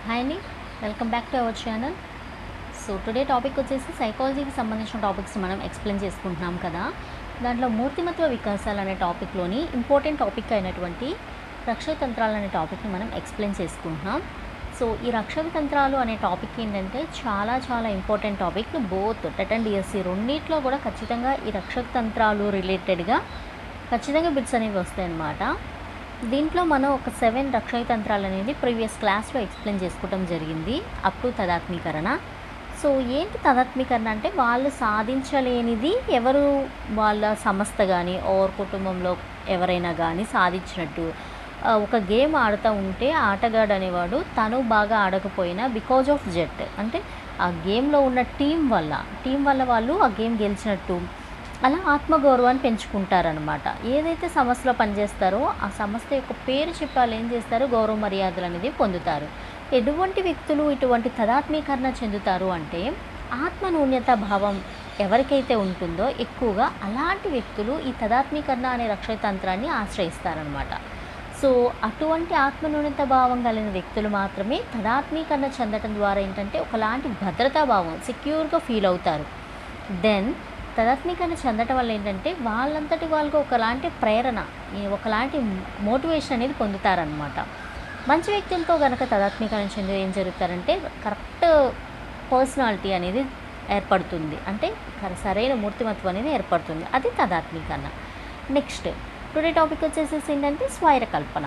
Hi అండి, welcome back to our channel. So today topic వచ్చేసి సైకాలజీకి సంబంధించిన టాపిక్స్ మనం ఎక్స్ప్లెయిన్ చేసుకుంటున్నాం కదా. దాంట్లో మూర్తిమత్వ వికాసాలు అనే టాపిక్లోని ఇంపార్టెంట్ టాపిక్ అయినటువంటి రక్షక తంత్రాలు అనే టాపిక్ని మనం ఎక్స్ప్లెయిన్ చేసుకుంటున్నాం. సో ఈ రక్షక తంత్రాలు అనే టాపిక్ ఏంటంటే చాలా important topic. Both TET and DSC రెండింటిలో కూడా ఖచ్చితంగా ఈ రక్షక తంత్రాలు రిలేటెడ్గా ఖచ్చితంగా బిట్స్ అనేవి వస్తాయి అన్నమాట. దీంట్లో మనం ఒక 7 రక్షక తంత్రాలు అనేది ప్రీవియస్ క్లాస్లో ఎక్స్ప్లెయిన్ చేసుకోవడం జరిగింది అప్ టు తదాత్మీకరణ. సో ఏంటి తదాత్మీకరణ అంటే వాళ్ళు సాధించలేనిది ఎవరు వాళ్ళ సంస్థ కానీ ఓర్ కుటుంబంలో ఎవరైనా కానీ సాధించినట్టు. ఒక గేమ్ ఆడుతూ ఉంటే ఆటగాడు అనేవాడు తను బాగా ఆడకపోయినా బికాజ్ ఆఫ్ జెట్ అంటే ఆ గేమ్లో ఉన్న టీం వల్ల వాళ్ళు ఆ గేమ్ గెలిచినట్టు అలా ఆత్మగౌరవాన్ని పెంచుకుంటారనమాట. ఏదైతే సంస్థలో పనిచేస్తారో ఆ సంస్థ యొక్క పేరు చెప్పి వాళ్ళు ఏం చేస్తారు, గౌరవ మర్యాదలు అనేది పొందుతారు. ఎటువంటి వ్యక్తులు ఇటువంటి తదాత్మీకరణ చెందుతారు అంటే ఆత్మ న్యూన్యత భావం ఎవరికైతే ఉంటుందో ఎక్కువగా అలాంటి వ్యక్తులు ఈ తదాత్మీకరణ అనే రక్షక తంత్రాన్ని ఆశ్రయిస్తారనమాట. సో అటువంటి ఆత్మ న్యూన్యత భావం కలిగిన వ్యక్తులు మాత్రమే తదాత్మీకరణ చెందటం ద్వారా ఏంటంటే ఒకలాంటి భద్రతా భావం సెక్యూర్గా ఫీల్ అవుతారు. దెన్ తదాత్మీకరణ చెందటం వల్ల ఏంటంటే వాళ్ళంతటి వాళ్ళకు ఒకలాంటి ప్రేరణ, ఒకలాంటి మోటివేషన్ అనేది పొందుతారనమాట. మంచి వ్యక్తులతో కనుక తదాత్మీకరణ చెంది ఏం జరుగుతారంటే కరెక్ట్ పర్సనాలిటీ అనేది ఏర్పడుతుంది, అంటే సరైన మూర్తిమత్వం అనేది ఏర్పడుతుంది. అది తదాత్మీకరణ. నెక్స్ట్ టుడే టాపిక్ వచ్చేసి ఏంటంటే స్వైర కల్పన.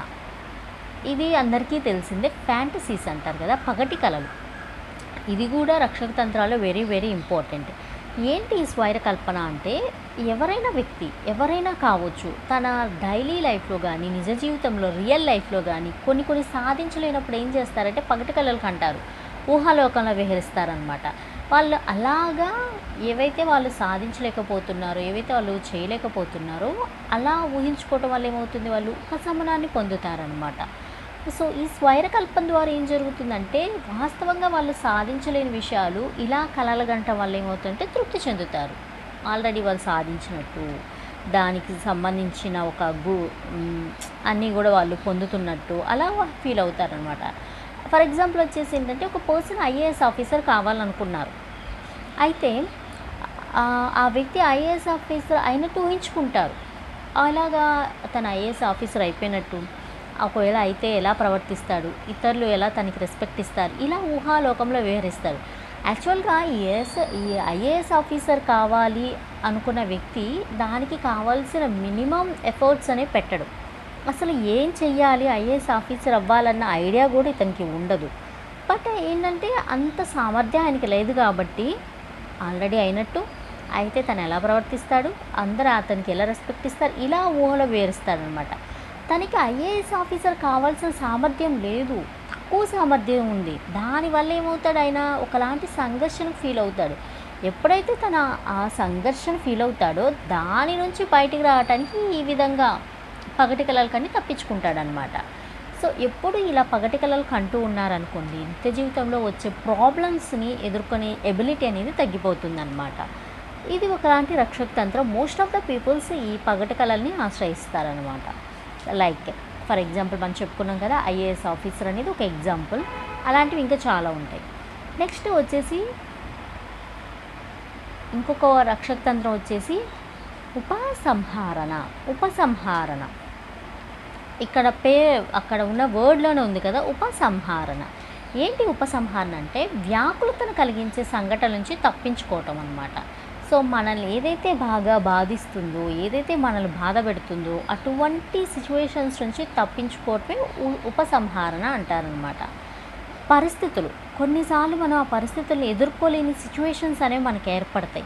ఇది అందరికీ తెలిసిందే, ఫ్యాంటసీస్ అంటారు కదా, పగటి కళలు. ఇది కూడా రక్షక తంత్రాలు వెరీ ఇంపార్టెంట్. ఏంటి ఈ స్వైర కల్పన అంటే ఎవరైనా వ్యక్తి ఎవరైనా కావచ్చు తన డైలీ లైఫ్లో కానీ నిజ జీవితంలో రియల్ లైఫ్లో కానీ కొన్ని సాధించలేనప్పుడు ఏం చేస్తారంటే పగటి కళలు కంటారు, ఊహాలోకంలో విహరిస్తారనమాట. వాళ్ళు అలాగా ఏవైతే వాళ్ళు సాధించలేకపోతున్నారో ఏవైతే వాళ్ళు చేయలేకపోతున్నారో అలా ఊహించుకోవటం వల్ల ఏమవుతుంది, వాళ్ళు ఉపశమనాన్ని పొందుతారనమాట. సో ఈ స్వైర కల్పన ద్వారా ఏం జరుగుతుందంటే వాస్తవంగా వాళ్ళు సాధించలేని విషయాలు ఇలా కలలుగంటం వల్ల ఏమవుతుందంటే తృప్తి చెందుతారు. ఆల్రెడీ వాళ్ళు సాధించినట్టు దానికి సంబంధించిన ఒక అన్నీ కూడా వాళ్ళు పొందుతున్నట్టు అలా ఫీల్ అవుతారనమాట. ఫర్ ఎగ్జాంపుల్ వచ్చేసి ఏంటంటే ఒక పర్సన్ ఐఏఎస్ ఆఫీసర్ కావాలనుకున్నారు. అయితే ఆ వ్యక్తి ఐఏఎస్ ఆఫీసర్ అయినట్టు ఊహించుకుంటారు. అలాగా తన ఐఏఎస్ ఆఫీసర్ అయిపోయినట్టు, ఒకవేళ అయితే ఎలా ప్రవర్తిస్తాడు, ఇతరులు ఎలా తనకి రెస్పెక్ట్ ఇస్తారు, ఇలా ఊహాలోకంలో వివరిస్తారు. యాక్చువల్గా ఈ ఐఏఎస్ ఆఫీసర్ కావాలి అనుకున్న వ్యక్తి దానికి కావాల్సిన మినిమం ఎఫర్ట్స్ అనేవి పెట్టడు. అసలు ఏం చెయ్యాలి ఐఏఎస్ ఆఫీసర్ అవ్వాలన్న ఐడియా కూడా ఇతనికి ఉండదు. బట్ ఏంటంటే అంత సామర్థ్యం ఆయనకి లేదు కాబట్టి ఆల్రెడీ అయినట్టు అయితే తను ఎలా ప్రవర్తిస్తాడు, అందరూ అతనికి ఎలా రెస్పెక్ట్ ఇస్తారు, ఇలా ఊహలో వివరిస్తాడనమాట. తనకి ఐఏఎస్ ఆఫీసర్ కావాల్సిన సామర్థ్యం లేదు, తక్కువ సామర్థ్యం ఉంది. దానివల్ల ఏమవుతాడు, ఆయన ఒకలాంటి సంఘర్షణకు ఫీల్ అవుతాడు. ఎప్పుడైతే తన ఆ సంఘర్షణ ఫీల్ అవుతాడో దాని నుంచి బయటికి రావడానికి ఈ విధంగా పగటి కళలు కన్నీ తప్పించుకుంటాడనమాట. సో ఎప్పుడు ఇలా పగటి కళలు కంటూ ఉన్నారనుకోండి నిత్య జీవితంలో వచ్చే ప్రాబ్లమ్స్ని ఎదుర్కొనే ఎబిలిటీ అనేది తగ్గిపోతుందన్నమాట. ఇది ఒకలాంటి రక్షక తంత్రం. మోస్ట్ ఆఫ్ ద పీపుల్స్ ఈ పగటి కళల్ని ఆశ్రయిస్తారనమాట. లైక్ ఫర్ ఎగ్జాంపుల్ మనం చెప్పుకున్నాం కదా, ఐఏఎస్ ఆఫీసర్ అనేది ఒక ఎగ్జాంపుల్. అలాంటివి ఇంకా చాలా ఉంటాయి. నెక్స్ట్ వచ్చేసి ఇంకొక రక్షక తంత్రం వచ్చేసి ఉపసంహారణ. ఇక్కడ అక్కడ ఉన్న వర్డ్లోనే ఉంది కదా ఉపసంహారణ. ఏంటి ఉపసంహారణ అంటే వ్యాకులతను కలిగించే సంఘటన నుంచి తప్పించుకోవటం అన్నమాట. సో మనల్ని ఏదైతే బాగా బాధిస్తుందో ఏదైతే మనల్ని బాధ పెడుతుందో అటువంటి సిచ్యువేషన్స్ నుంచి తప్పించుకోవటమే ఉపసంహారణ అంటారనమాట. పరిస్థితులు కొన్నిసార్లు మనం ఆ పరిస్థితులను ఎదుర్కోలేని సిచ్యువేషన్స్ అనేవి మనకు ఏర్పడతాయి.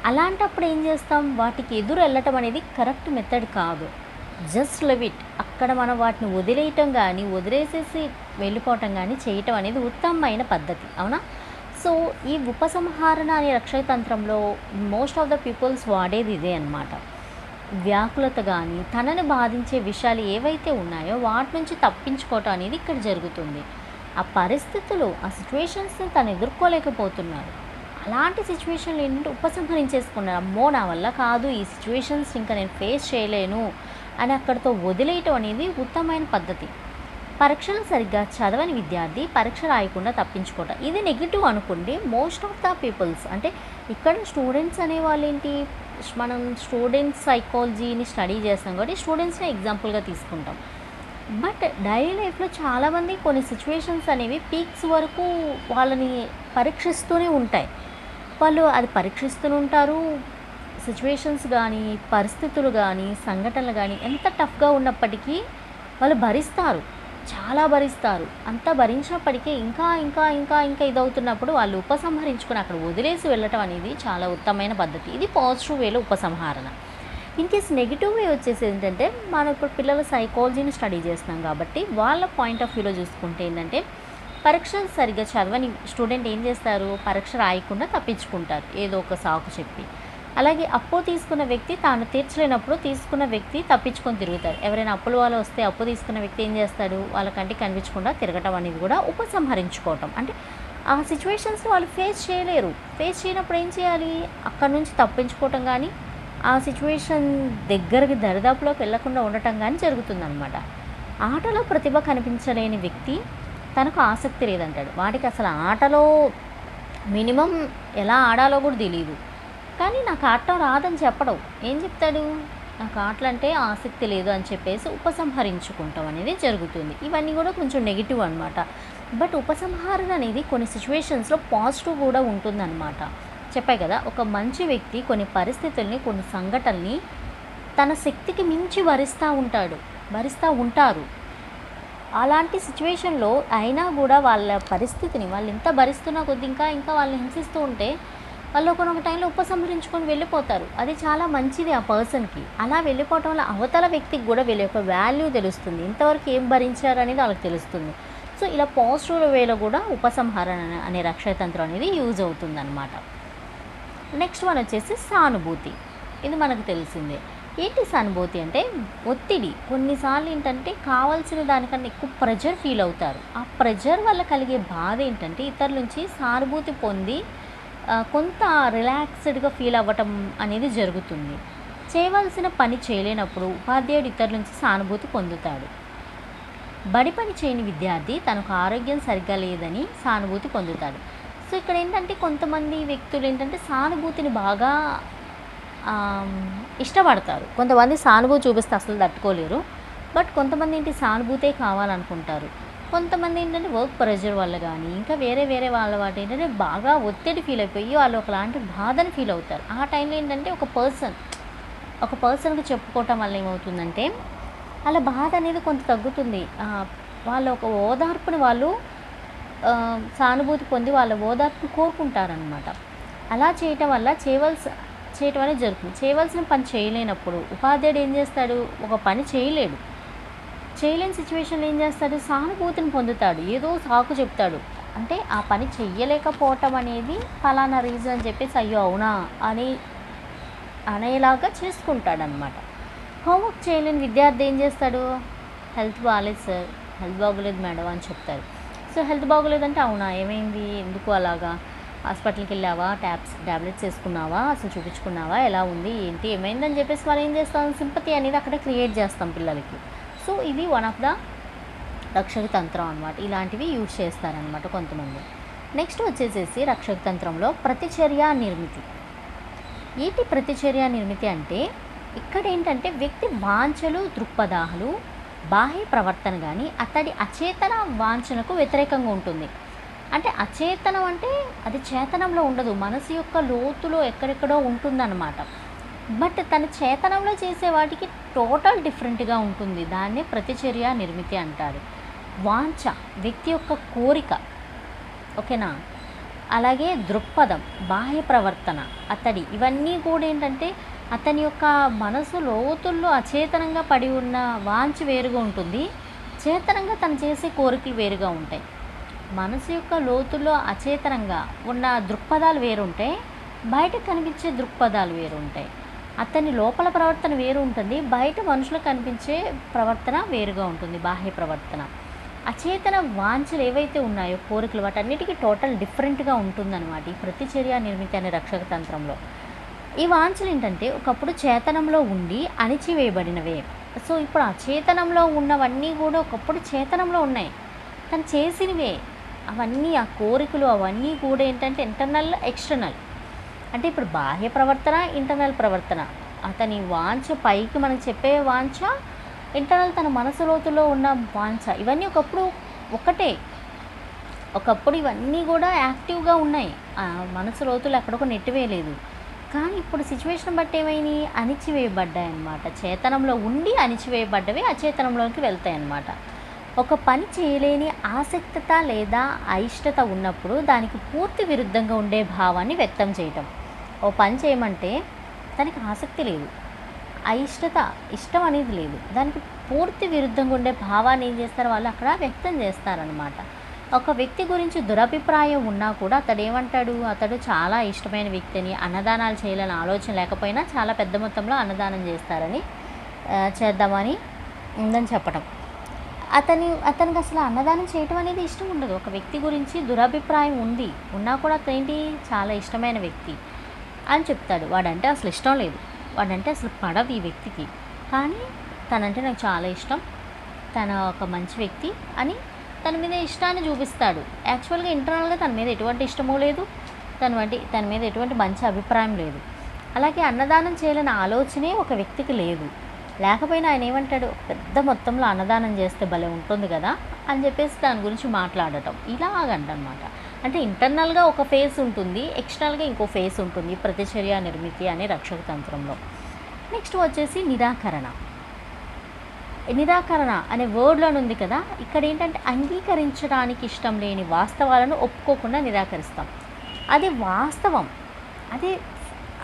అలాంటప్పుడు ఏం చేస్తాం, వాటికి ఎదురు వెళ్ళటం అనేది కరెక్ట్ మెథడ్ కాదు. Just live it. అక్కడ మనం వాటిని వదిలేయటం కానీ వదిలేసేసి వెళ్ళిపోవటం కానీ చేయటం అనేది ఉత్తమమైన పద్ధతి, అవునా? సో ఈ ఉపసంహారణ అనే రక్షక తంత్రంలో మోస్ట్ ఆఫ్ ద పీపుల్స్ వాడేది ఇదే అన్నమాట. వ్యాకులత కానీ తనని బాధించే విషయాలు ఏవైతే ఉన్నాయో వాటి నుంచి తప్పించుకోవటం అనేది ఇక్కడ జరుగుతుంది. ఆ పరిస్థితులు ఆ సిచ్యువేషన్స్ని తను ఎదుర్కోలేకపోతున్నారు. అలాంటి సిచ్యువేషన్లు ఏంటంటే ఉపసంహరించేసుకున్నారు. అమ్మో నా వల్ల కాదు, ఈ సిచ్యువేషన్స్ ఇంకా నేను ఫేస్ చేయలేను అని అక్కడితో వదిలేయటం అనేది ఉత్తమమైన పద్ధతి. పరీక్షలు సరిగ్గా చదవని విద్యార్థి పరీక్ష రాయకుండా తప్పించుకోవటం. ఇది నెగిటివ్ అనుకోండి. మోస్ట్ ఆఫ్ ద పీపుల్స్ అంటే ఇక్కడ స్టూడెంట్స్ అనేవాళ్ళు ఏంటి, మనం స్టూడెంట్స్ సైకాలజీని స్టడీ చేస్తాం కాబట్టి స్టూడెంట్స్ని ఎగ్జాంపుల్గా తీసుకుంటాం. బట్ డైలీ లైఫ్లో చాలామంది కొన్ని సిచ్యువేషన్స్ అనేవి పీక్స్ వరకు వాళ్ళని పరీక్షిస్తూనే ఉంటాయి. వాళ్ళు అది పరీక్షిస్తూనే ఉంటారు. సిచ్యువేషన్స్ కానీ, పరిస్థితులు కానీ, సంఘటనలు కానీ ఎంత టఫ్గా ఉన్నప్పటికీ వాళ్ళు భరిస్తారు, చాలా భరిస్తారు. అంతా భరించినప్పటికీ ఇంకా ఇంకా ఇంకా ఇంకా ఇదవుతున్నప్పుడు వాళ్ళు ఉపసంహరించుకొని అక్కడ వదిలేసి వెళ్ళటం అనేది చాలా ఉత్తమమైన పద్ధతి. ఇది పాజిటివ్ వేలో ఉపసంహరణ. ఇన్ కేస్ నెగిటివ్ వే వచ్చేసి ఏంటంటే, మనం ఇప్పుడు పిల్లల సైకాలజీని స్టడీ చేస్తున్నాం కాబట్టి వాళ్ళ పాయింట్ ఆఫ్ వ్యూలో చూసుకుంటే ఏంటంటే, పరీక్షలు సరిగ్గా చదవని స్టూడెంట్ ఏం చేస్తారు, పరీక్ష రాయకుండా తప్పించుకుంటారు ఏదో ఒక సాకు చెప్పి. అలాగే అప్పు తీసుకున్న వ్యక్తి తాను తీర్చలేనప్పుడు తీసుకున్న వ్యక్తి తప్పించుకొని తిరుగుతారు. ఎవరైనా అప్పుల వాళ్ళు వస్తే అప్పు తీసుకున్న వ్యక్తి ఏం చేస్తాడు, వాళ్ళ కంటికి కనిపించకుండా తిరగటం అనేది కూడా ఉపసంహరించుకోవటం. అంటే ఆ సిచ్యువేషన్స్ని వాళ్ళు ఫేస్ చేయలేరు. ఫేస్ చేయనప్పుడు ఏం చేయాలి, అక్కడ నుంచి తప్పించుకోవటం కానీ, ఆ సిచ్యువేషన్ దగ్గరికి దరిదాపులోకి వెళ్లకుండా ఉండటం కానీ జరుగుతుందన్నమాట. ఆటలో ప్రతిభ కనిపించలేని వ్యక్తి తనకు ఆసక్తి లేదంటాడు. వాడికి అసలు ఆటలో మినిమం ఎలా ఆడాలో కూడా తెలియదు, కానీ నాకు ఆడటం రాదని చెప్పడం. ఏం చెప్తాడు, నాకు ఆటలంటే ఆసక్తి లేదు అని చెప్పేసి ఉపసంహరించుకుంటాం అనేది జరుగుతుంది. ఇవన్నీ కూడా కొంచెం నెగిటివ్ అనమాట. బట్ ఉపసంహరణ అనేది కొన్ని సిచ్యువేషన్స్లో పాజిటివ్ కూడా ఉంటుందన్నమాట. చెప్పాయి కదా, ఒక మంచి వ్యక్తి కొన్ని పరిస్థితుల్ని, కొన్ని సంఘటనల్ని తన శక్తికి మించి భరిస్తూ ఉంటారు. అలాంటి సిచ్యువేషన్లో అయినా కూడా వాళ్ళ పరిస్థితిని వాళ్ళు ఎంత భరిస్తున్నా కొద్ది ఇంకా వాళ్ళని హింసిస్తూ ఉంటే వాళ్ళు ఒకనొక టైంలో ఉపసంహరించుకొని వెళ్ళిపోతారు. అది చాలా మంచిది ఆ పర్సన్కి. అలా వెళ్ళిపోవటం వల్ల అవతల వ్యక్తికి కూడా వీళ్ళ యొక్క వాల్యూ తెలుస్తుంది, ఇంతవరకు ఏం భరించారు అనేది వాళ్ళకి తెలుస్తుంది. సో ఇలా పాజిటివ్ వేలో కూడా ఉపసంహరణ అనే రక్షతంత్రం అనేది యూజ్ అవుతుందన్నమాట. నెక్స్ట్ వన్ వచ్చేసి సానుభూతి. ఇది మనకు తెలిసిందే. ఏంటి సానుభూతి అంటే ఒత్తిడి. కొన్నిసార్లు ఏంటంటే కావాల్సిన దానికన్నా ఎక్కువ ప్రెజర్ ఫీల్ అవుతారు. ఆ ప్రెజర్ వల్ల కలిగే బాధ ఏంటంటే ఇతరుల నుంచి సానుభూతి పొంది కొంత రిలాక్స్డ్గా ఫీల్ అవ్వటం అనేది జరుగుతుంది. చేయవలసిన పని చేయలేనప్పుడు ఉపాధ్యాయుడు ఇతరుల నుంచి సానుభూతి పొందుతాడు. బడి పని చేయని విద్యార్థి తనకు ఆరోగ్యం సరిగ్గా లేదని సానుభూతి పొందుతాడు. సో ఇక్కడ ఏంటంటే కొంతమంది వ్యక్తులు ఏంటంటే సానుభూతిని బాగా ఇష్టపడతారు. కొంతమంది సానుభూతి చూపిస్తే అసలు తట్టుకోలేరు. బట్ కొంతమంది ఏంటి సానుభూతే కావాలనుకుంటారు. కొంతమంది ఏంటంటే వర్క్ ప్రెషర్ వల్ల కానీ ఇంకా వేరే వాళ్ళ వాటి ఏంటంటే బాగా ఒత్తిడి ఫీల్ అయిపోయి వాళ్ళు ఒకలాంటి బాధను ఫీల్ అవుతారు. ఆ టైంలో ఏంటంటే ఒక పర్సన్కి చెప్పుకోవటం వల్ల ఏమవుతుందంటే వాళ్ళ బాధ అనేది కొంత తగ్గుతుంది. వాళ్ళ ఒక ఓదార్పుని వాళ్ళు సానుభూతి పొంది వాళ్ళ ఓదార్పుని కోరుకుంటారనమాట. అలా చేయటం వల్ల చేయటం అనేది జరుగుతుంది. చేయవలసిన పని చేయలేనప్పుడు ఉపాధ్యాయుడు ఏం చేస్తాడు, ఒక పని చేయలేని సిచ్యువేషన్లో ఏం చేస్తాడు, సానుభూతిని పొందుతాడు. ఏదో సాకు చెప్తాడు. అంటే ఆ పని చెయ్యలేకపోవటం అనేది ఫలానా రీజన్ అని చెప్పేసి అయ్యో అవునా అనేలాగా చేసుకుంటాడనమాట. హోంవర్క్ చేయలేని విద్యార్థి ఏం చేస్తాడు, హెల్త్ బాగాలేదు సార్, హెల్త్ బాగోలేదు మేడం అని చెప్తారు. సో హెల్త్ బాగోలేదంటే అవునా, ఏమైంది, ఎందుకు అలాగా, హాస్పిటల్కి వెళ్ళావా, ట్యాబ్లెట్స్ వేసుకున్నావా, అసలు చూపించుకున్నావా, ఎలా ఉంది, ఏంటి, ఏమైందని చెప్పేసి వాళ్ళు ఏం చేస్తాం, సింపతి అనేది అక్కడ క్రియేట్ చేస్తాం పిల్లలకి. సో ఇది వన్ ఆఫ్ ద రక్షక తంత్రం అనమాట. ఇలాంటివి యూజ్ చేస్తారనమాట కొంతమంది. నెక్స్ట్ వచ్చేసేసి రక్షక తంత్రంలో ప్రతిచర్య నిర్మితి. ఏంటి ప్రతిచర్య నిర్మితి అంటే ఇక్కడ ఏంటంటే వ్యక్తి వాంఛలు, దృక్పథాలు, బాహ్య ప్రవర్తన కానీ అతడి అచేతన వాంఛనకు వ్యతిరేకంగా ఉంటుంది. అంటే అచేతనం అంటే అది చేతనంలో ఉండదు, మనసు యొక్క లోతులో ఎక్కడెక్కడో ఉంటుందన్నమాట. బట్ తన చేతనంలో చేసే వాటికి టోటల్ డిఫరెంట్గా ఉంటుంది. దాన్నే ప్రతిచర్య నిర్మితి అంటారు. వాంఛ వ్యక్తి యొక్క కోరిక, ఓకేనా. అలాగే దృక్పథం, బాహ్య ప్రవర్తన, అతడి, ఇవన్నీ కూడా ఏంటంటే అతని యొక్క మనసు లోతుల్లో అచేతనంగా పడి ఉన్న వాంఛ వేరుగా ఉంటుంది, చేతనంగా తను చేసే కోరికలు వేరుగా ఉంటాయి. మనసు యొక్క లోతుల్లో అచేతనంగా ఉన్న దృక్పథాలు వేరుంటాయి, బయటకు కనిపించే దృక్పథాలు వేరుంటాయి. అతని లోపల ప్రవర్తన వేరు ఉంటుంది, బయట మనుషులకు కనిపించే ప్రవర్తన వేరుగా ఉంటుంది, బాహ్య ప్రవర్తన. అచేతన వాంఛలు ఏవైతే ఉన్నాయో కోరికలు, వాటన్నిటికీ టోటల్ డిఫరెంట్గా ఉంటుందన్నమాట ఈ ప్రతిచర్య నిర్మితి అనే రక్షక తంత్రంలో. ఈ వాంఛలు ఏంటంటే ఒకప్పుడు చేతనంలో ఉండి అణిచివేయబడినవే, సో ఇప్పుడు అచేతనంలో ఉన్నవన్నీ కూడా ఒకప్పుడు చేతనంలో ఉన్నాయి. తను చేసినవే అవన్నీ, ఆ కోరికలు అవన్నీ కూడా ఏంటంటే ఇంటర్నల్, ఎక్స్టర్నల్. అంటే ఇప్పుడు బాహ్య ప్రవర్తన, ఇంటర్నల్ ప్రవర్తన. అతని వాంఛ పైకి మనకు చెప్పే వాంఛ, ఇంటర్నల్ తన మనసు లోతులో ఉన్న వాంఛ. ఇవన్నీ ఒకప్పుడు ఒకటే. ఒకప్పుడు ఇవన్నీ కూడా యాక్టివ్గా ఉన్నాయి. మనసు లోతులు ఎక్కడికో నెట్టివేయలేదు. కానీ ఇప్పుడు సిచ్యువేషన్ బట్టి ఏమైనాయి, అణిచివేయబడ్డాయి అన్నమాట. చేతనంలో ఉండి అణిచివేయబడ్డవి అచేతనంలోకి వెళ్తాయి అన్నమాట. ఒక పని చేయలేని ఆసక్తత లేదా అయిష్టత ఉన్నప్పుడు దానికి పూర్తి విరుద్ధంగా ఉండే భావాన్ని వ్యక్తం చేయటం. ఓ పని చేయమంటే దానికి ఆసక్తి లేదు, అయిష్టత, ఇష్టం అనేది లేదు, దానికి పూర్తి విరుద్ధంగా ఉండే భావాన్ని ఏం చేస్తారు వాళ్ళు అక్కడ వ్యక్తం చేస్తారనమాట. ఒక వ్యక్తి గురించి దురభిప్రాయం ఉన్నా కూడా అతడు ఏమంటాడు, అతడు చాలా ఇష్టమైన వ్యక్తిని, అన్నదానాలు చేయాలని ఆలోచన లేకపోయినా చాలా పెద్ద మొత్తంలో అన్నదానం చేస్తారని, చేద్దామని ఉందని చెప్పటం. అతనికి అసలు అన్నదానం చేయటం అనేది ఇష్టం ఉండదు. ఒక వ్యక్తి గురించి దురభిప్రాయం ఉన్నా కూడా అతనేంటి చాలా ఇష్టమైన వ్యక్తి అని చెప్తాడు. వాడంటే అసలు ఇష్టం లేదు, వాడంటే అసలు పడదు ఈ వ్యక్తికి, కానీ తనంటే నాకు చాలా ఇష్టం, తన ఒక మంచి వ్యక్తి అని తన మీద ఇష్టాన్ని చూపిస్తాడు. యాక్చువల్గా ఇంటర్నల్గా తన మీద ఎటువంటి ఇష్టమూ లేదు, తన మీద ఎటువంటి మంచి అభిప్రాయం లేదు. అలాగే అన్నదానం చేయాలనే ఆలోచనే ఒక వ్యక్తికి లేదు. లేకపోయినా ఆయన ఏమంటాడు, పెద్ద మొత్తంలో అన్నదానం చేస్తే భలే ఉంటుంది కదా అని చెప్పేసి దాని గురించి మాట్లాడటం ఇలాగంటనమాట. అంటే ఇంటర్నల్గా ఒక ఫేస్ ఉంటుంది, ఎక్స్టర్నల్గా ఇంకో ఫేస్ ఉంటుంది ప్రతిచర్య నిర్మితి అనే రక్షక తంత్రంలో. నెక్స్ట్ వచ్చేసి నిరాకరణ. నిరాకరణ అనే వర్డ్లోనే ఉంది కదా, ఇక్కడ ఏంటంటే అంగీకరించడానికి ఇష్టం లేని వాస్తవాలను ఒప్పుకోకుండా నిరాకరిస్తాం. అది వాస్తవం,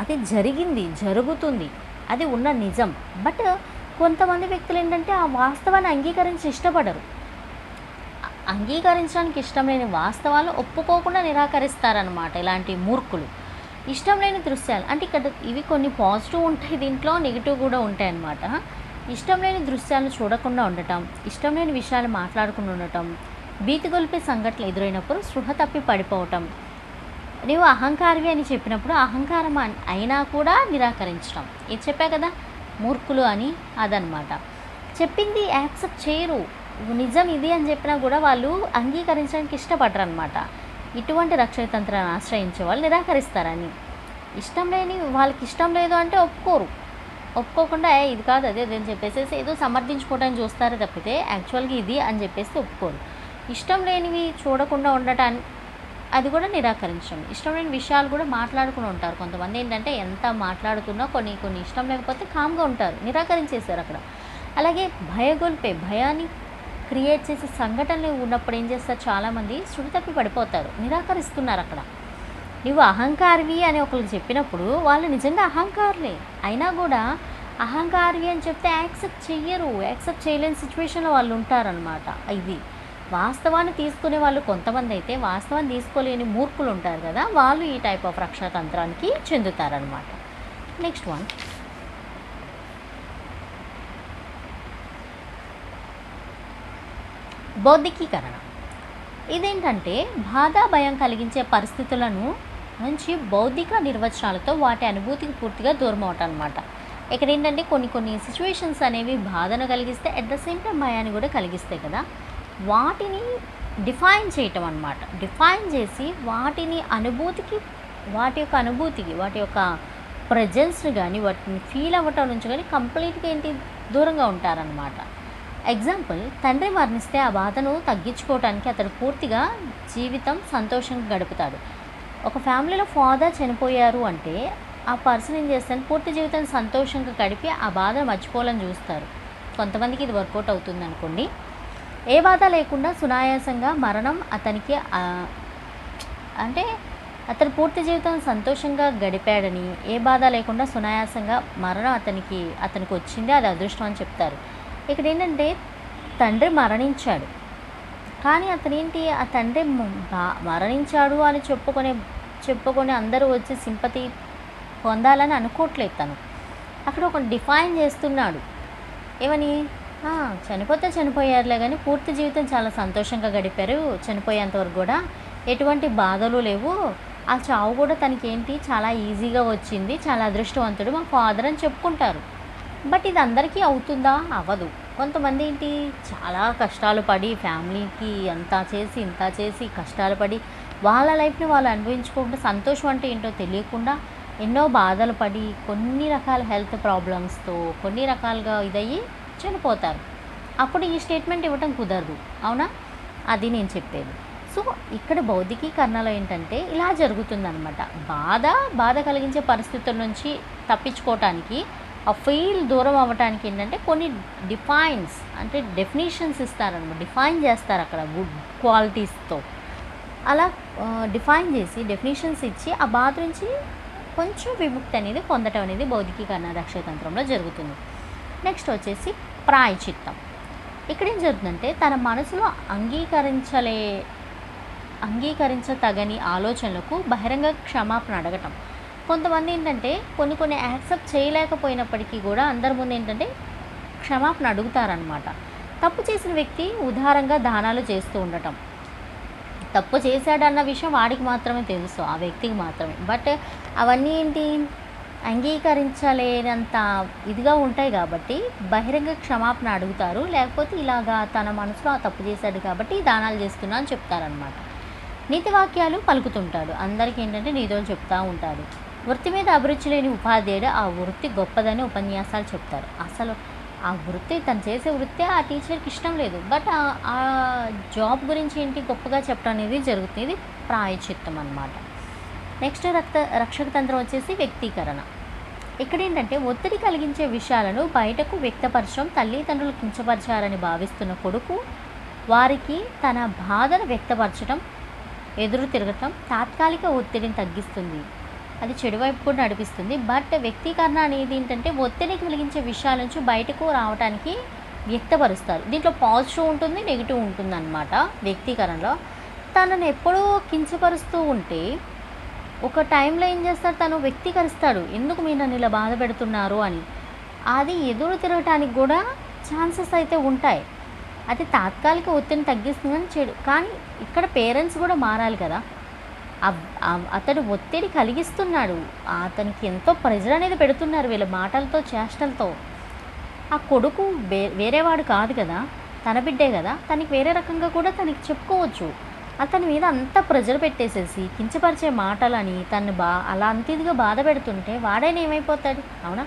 అది జరిగింది, జరుగుతుంది, అది ఉన్న నిజం. బట్ కొంతమంది వ్యక్తులు ఏంటంటే ఆ వాస్తవాన్ని అంగీకరించి ఇష్టపడరు. అంగీకరించడానికి ఇష్టం లేని వాస్తవాలు ఒప్పుకోకుండా నిరాకరిస్తారనమాట ఇలాంటి మూర్ఖులు. ఇష్టం లేని దృశ్యాలు అంటే ఇక్కడ ఇవి కొన్ని పాజిటివ్ ఉంటాయి, దీంట్లో నెగిటివ్ కూడా ఉంటాయి అన్నమాట. ఇష్టం లేని దృశ్యాలను చూడకుండా ఉండటం, ఇష్టం లేని విషయాలు మాట్లాడకుండా ఉండటం, భీతిగొల్పే సంఘటనలు ఎదురైనప్పుడు స్పృహ తప్పి పడిపోవటం, నీవు అహంకారివి అని చెప్పినప్పుడు అహంకారం అయినా కూడా నిరాకరించడం. ఇది చెప్పా కదా మూర్ఖులు అని, అదనమాట. చెప్పింది యాక్సెప్ట్ చేయరు, నిజం ఇది అని చెప్పినా కూడా వాళ్ళు అంగీకరించడానికి ఇష్టపడరు అనమాట. ఇటువంటి రక్షక తంత్రాన్ని ఆశ్రయించే వాళ్ళు నిరాకరిస్తారని. ఇష్టం లేని వాళ్ళకి ఇష్టం లేదు అంటే ఒప్పుకోకుండా ఇది కాదు అదే అని చెప్పేసి ఏదో సమర్థించుకోవడానికి చూస్తారు తప్పితే యాక్చువల్గా ఇది అని చెప్పేసి ఒప్పుకోరు. ఇష్టం లేనివి చూడకుండా ఉండటాన్ని అది కూడా నిరాకరించడం. ఇష్టం లేని విషయాలు కూడా మాట్లాడుకుని ఉంటారు. కొంతమంది ఏంటంటే ఎంత మాట్లాడుతున్నా కొన్ని ఇష్టం లేకపోతే కామ్గా ఉంటారు, నిరాకరించేశారు అక్కడ. అలాగే భయాన్ని క్రియేట్ చేసే సంఘటనలు ఉన్నప్పుడు ఏం చేస్తారు, చాలామంది శృతి తప్పి పడిపోతారు, నిరాకరిస్తున్నారు అక్కడ. నువ్వు అహంకారివి అని ఒకరికి చెప్పినప్పుడు వాళ్ళు నిజంగా అహంకారులే అయినా కూడా అహంకారివి అని చెప్తే యాక్సెప్ట్ చేయలేని సిచ్యువేషన్లో వాళ్ళు ఉంటారనమాట. ఇది వాస్తవాన్ని తీసుకునే వాళ్ళు కొంతమంది అయితే, వాస్తవాన్ని తీసుకోలేని మూర్ఖులు ఉంటారు కదా, వాళ్ళు ఈ టైప్ ఆఫ్ రక్షణ తంత్రానికి చెందుతారనమాట. Next one, బౌద్ధికీకరణ. ఇదేంటంటే బాధ భయం కలిగించే పరిస్థితులను నుంచి బౌద్ధిక నిర్వచనాలతో వాటి అనుభూతికి పూర్తిగా దూరం అవటం అనమాట. ఇక్కడ ఏంటంటే కొన్ని సిచ్యువేషన్స్ అనేవి బాధను కలిగిస్తే అట్ ద సేమ్ టైం భయాన్ని కూడా కలిగిస్తాయి కదా, వాటిని డిఫైన్ చేయటం అనమాట. డిఫైన్ చేసి వాటి యొక్క ప్రజెన్స్ని కానీ వాటిని ఫీల్ అవ్వటం నుంచి కానీ కంప్లీట్గా దూరంగా ఉంటారనమాట. ఎగ్జాంపుల్, తండ్రి మరణిస్తే ఆ బాధను తగ్గించుకోవడానికి అతడు పూర్తిగా జీవితం సంతోషంగా గడుపుతాడు. ఒక ఫ్యామిలీలో ఫాదర్ చనిపోయారు అంటే ఆ పర్సన్ ఏం చేస్తాను, పూర్తి జీవితం సంతోషంగా గడిపి ఆ బాధను మర్చిపోవాలని చూస్తారు. కొంతమందికి ఇది వర్కౌట్ అవుతుంది అనుకోండి. ఏ బాధ లేకుండా సునాయాసంగా మరణం అతనికి అంటే అతను పూర్తి జీవితం సంతోషంగా గడిపాడని, ఏ బాధ లేకుండా సునాయాసంగా మరణం అతనికి వచ్చింది, అది అదృష్టం అని చెప్తారు. ఇక్కడ ఏంటంటే తండ్రి మరణించాడు, కానీ అతనేంటి ఆ తండ్రి మరణించాడు అని చెప్పుకొని అందరూ వచ్చి సింపతి పొందాలని అనుకోవట్లేదు. తను అక్కడ ఒక డిఫైన్ చేస్తున్నాడు. ఏమని, చనిపోతే చనిపోయారులే కానీ పూర్తి జీవితం చాలా సంతోషంగా గడిపారు, చనిపోయేంతవరకు కూడా ఎటువంటి బాధలు లేవు, ఆ చావు కూడా తనకి చాలా ఈజీగా వచ్చింది, చాలా అదృష్టవంతుడు మా ఫాదర్ అని చెప్పుకుంటారు. బట్ ఇది అందరికీ అవుతుందా? అవ్వదు. కొంతమంది ఏంటి చాలా కష్టాలు పడి ఫ్యామిలీకి అంతా చేసి, ఇంత చేసి కష్టాలు పడి వాళ్ళ లైఫ్‌ని వాళ్ళు అనుభవించుకోకుండా సంతోషం అంటే ఏంటో తెలియకుండా ఎన్నో బాధలు పడి కొన్ని రకాల హెల్త్ ప్రాబ్లమ్స్‌తో కొన్ని రకాలుగా ఇదయ్యి చనిపోతారు. అప్పుడు ఈ స్టేట్మెంట్ ఇవ్వటం కుదరదు. అవునా? అది నేను చెప్పేది. సో, ఇక్కడ భౌతికీకరణలో ఏంటంటే ఇలా జరుగుతుందనమాట. బాధ కలిగించే పరిస్థితుల నుంచి తప్పించుకోవటానికి ఆ ఫీల్ దూరం అవ్వటానికి ఏంటంటే కొన్ని అంటే డెఫినిషన్స్ ఇస్తారనమాట. డిఫైన్ చేస్తారు అక్కడ గుడ్ క్వాలిటీస్‌తో. అలా డిఫైన్ చేసి డెఫినిషన్స్ ఇచ్చి ఆ బాధ నుంచి కొంచెం విముక్తి అనేది పొందటం అనేది భౌతికీకరణ రక్షతంత్రంలో జరుగుతుంది. నెక్స్ట్ వచ్చేసి ప్రాయశ్చిత్తం. ఇక్కడ ఏం జరుగుతుందంటే తన మనసులో అంగీకరించతగని ఆలోచనలకు బహిరంగ క్షమాపణ అడగటం. కొంతమంది ఏంటంటే కొన్ని యాక్సెప్ట్ చేయలేకపోయినప్పటికీ కూడా అందరి ముందు ఏంటంటే క్షమాపణ అడుగుతారనమాట. తప్పు చేసిన వ్యక్తి ఉదారంగా దానాలు చేస్తూ ఉండటం. తప్పు చేశాడన్న విషయం వాడికి మాత్రమే తెలుసు, ఆ వ్యక్తికి మాత్రమే. బట్ అవన్నీ ఏంటి అంగీకరించలేనంత ఇదిగా ఉంటాయి కాబట్టి బహిరంగ క్షమాపణ అడుగుతారు. లేకపోతే ఇలాగా తన మనసులో ఆ తప్పు చేశాడు కాబట్టి దానాలు చేస్తున్నా అని చెప్తారనమాట. నీతి వాక్యాలు పలుకుతుంటాడు. అందరికీ ఏంటంటే నీతులు చెప్తూ ఉంటాడు. వృత్తి మీద అభిరుచి లేని ఉపాధ్యాయుడు ఆ వృత్తి గొప్పదని ఉపన్యాసాలు చెప్తారు. అసలు ఆ వృత్తి తను చేసే వృత్తి ఆ టీచర్కి ఇష్టం లేదు. బట్ ఆ జాబ్ గురించి ఏంటి గొప్పగా చెప్పడం అనేది జరుగుతుంది. ఇది ప్రాయశ్చిత్తం అన్నమాట. నెక్స్ట్ రక్షక తంత్రం వచ్చేసి వ్యక్తీకరణ. ఇక్కడ ఏంటంటే ఒత్తిడి కలిగించే విషయాలను బయటకు వ్యక్తపరచడం. తల్లిదండ్రులు కించపరిచారని భావిస్తున్న కొడుకు వారికి తన బాధను వ్యక్తపరచడం, ఎదురు తిరగటం తాత్కాలిక ఒత్తిడిని తగ్గిస్తుంది. అది చెడువైపు కూడా నడిపిస్తుంది. బట్ వ్యక్తీకరణ అనేది ఏంటంటే ఒత్తిడి కలిగించే విషయాల నుంచి బయటకు రావడానికి వ్యక్తపరుస్తారు. దీంట్లో పాజిటివ్ ఉంటుంది, నెగిటివ్ ఉంటుంది అన్నమాట. వ్యక్తీకరణలో తనను ఎప్పుడూ కించపరుస్తూ ఉంటే ఒక టైంలో ఏం చేస్తాడు, తను వ్యక్తీకరిస్తాడు ఎందుకు మీరు నన్ను ఇలా బాధ పెడుతున్నారు అని. అది ఎదురు తిరగటానికి కూడా ఛాన్సెస్ అయితే ఉంటాయి. అది తాత్కాలిక ఒత్తిడిని తగ్గిస్తుందని చెడు. కానీ ఇక్కడ పేరెంట్స్ కూడా మారాలి కదా. అతడు ఒత్తిడి కలిగిస్తున్నాడు, అతనికి ఎంతో ప్రెజర్ అనేది పెడుతున్నారు వీళ్ళ మాటలతో చేష్టలతో. ఆ కొడుకు వేరేవాడు కాదు కదా, తన బిడ్డే కదా, తనకి వేరే రకంగా కూడా తనకి చెప్పుకోవచ్చు. అతని మీద అంత ప్రెజర్ పెట్టేసేసి కించపరిచే మాటలని తను అలా అంత ఇదిగా బాధ పెడుతుంటే వాడైనా ఏమైపోతాడు? అవునా?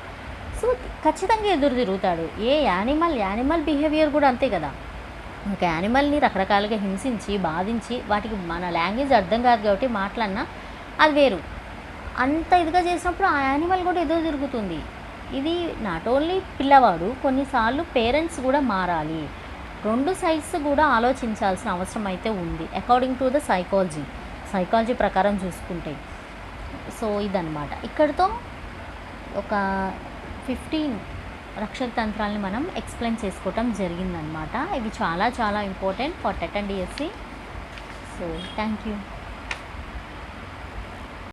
సో ఖచ్చితంగా ఎదురు తిరుగుతాడు. యానిమల్ బిహేవియర్ కూడా అంతే కదా. ఒక యానిమల్ని రకరకాలుగా హింసించి బాధించి వాటికి మన లాంగ్వేజ్ అర్థం కాదు కాబట్టి మాట్లాడినా అది వేరు. అంత ఇదిగా చేసినప్పుడు ఆ యానిమల్ కూడా ఎదురు తిరుగుతుంది. ఇది నాట్ ఓన్లీ పిల్లవాడు, కొన్నిసార్లు పేరెంట్స్ కూడా మారాలి. రెండు సైడ్స్ కూడా ఆలోచించాల్సిన అవసరం అయితే ఉంది అకార్డింగ్ టు ద సైకాలజీ ప్రకారం చూసుకుంటే. సో ఇదన్నమాట. ఇక్కడితో ఒక 15 రక్షక తంత్రాలని మనం ఎక్స్ప్లెయిన్ చేసుకోవటం జరిగిందనమాట. ఇవి చాలా చాలా important for TET and DSC. So thank you.